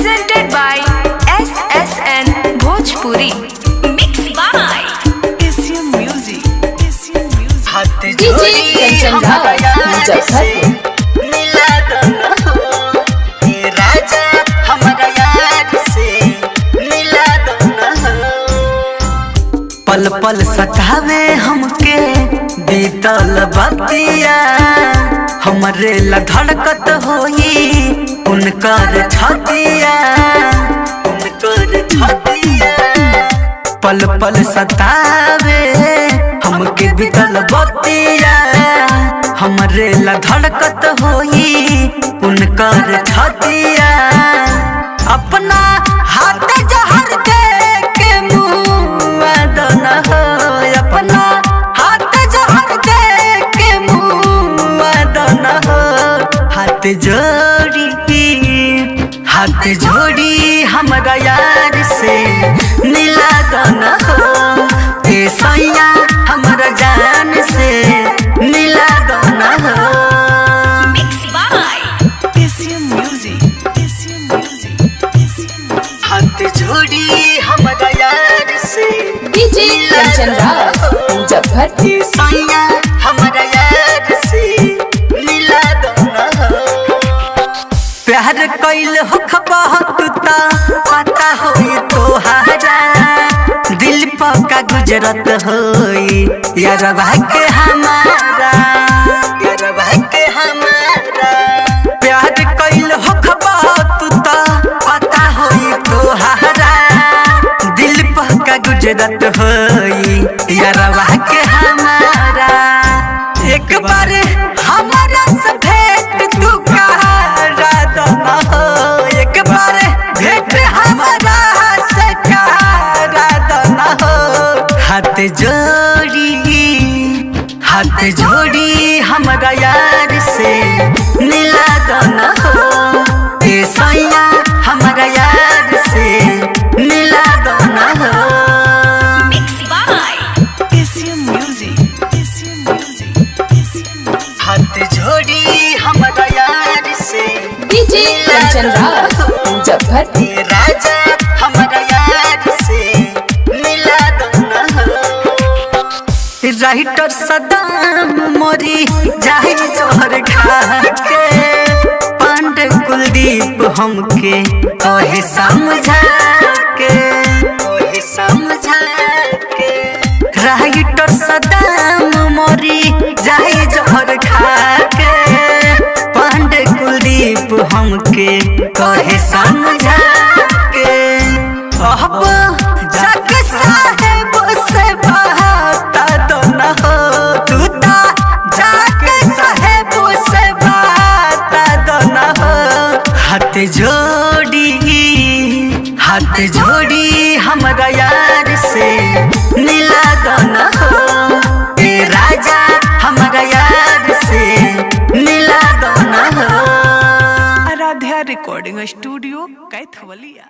presented by SSN Bhojpuri. Mixed by Asian Music. DJ Kanchan Raj Muzaffarpur. पल पल सतावे हमके बीतल बतिया, हमरे ला धड़कत होई उनकर छतिया, उनकर छतिया। पल पल सतावे हमके बीतल बतिया, हमरे ला धड़कत होई उनकर छतिया। अपना हाथ जहर दे के मुँह दना हो, अपना हाथ जहर दे के मुँह दना हो। हाथ जोड़ी हमरा यार से मिला दना हो, ए सैया हमरा जान से मिला दना हो। हाथ जोड़ी हमरा यार से DJ कंचन राज मुजफ्फरपुर। सैया हमरा यार से मिला दना हो। प्यार कैल हो बहुत ता पता होई तोहारा, दिल पक्का गुजरत होई यारबा के हमारा, यारबा के हमारा। प्यार कैल हो बहुत ता पता होई तोहारा, दिल पक्का गुजरत होई यारबा के हमारा। एक बार हमारा से भेंट तू करा दना हो, एक बार भेंट हमारा से करा दना हो। हाथ जोड़ी हमरा यार से मिला दना हो, ए सैया हमरा यार से मिला दना हो। हाथ जोड़ी हमरा यार से DJ कंचन राज मुजफ्फरपुर। राजा हमरा यार से मिला दना हो। राइटर सदाम मोरी जाहि जोहर खा के, पांडे कुलदीप हमके ओहे समझा के, ओहे समझा के। राइटर सदाम मोरी जाहि जोहर खा के, पांडे कुलदीप हमके कहे समझा के। अब जग साहेब से बात तो न हो, तू ता जग साहेब से बात तो न हो। हाथ जोड़ी हमरा यार से मिला दना हो, ए राजा हमरा यार से मिला दना हो। Aaradhya recording studio Kaithwalia.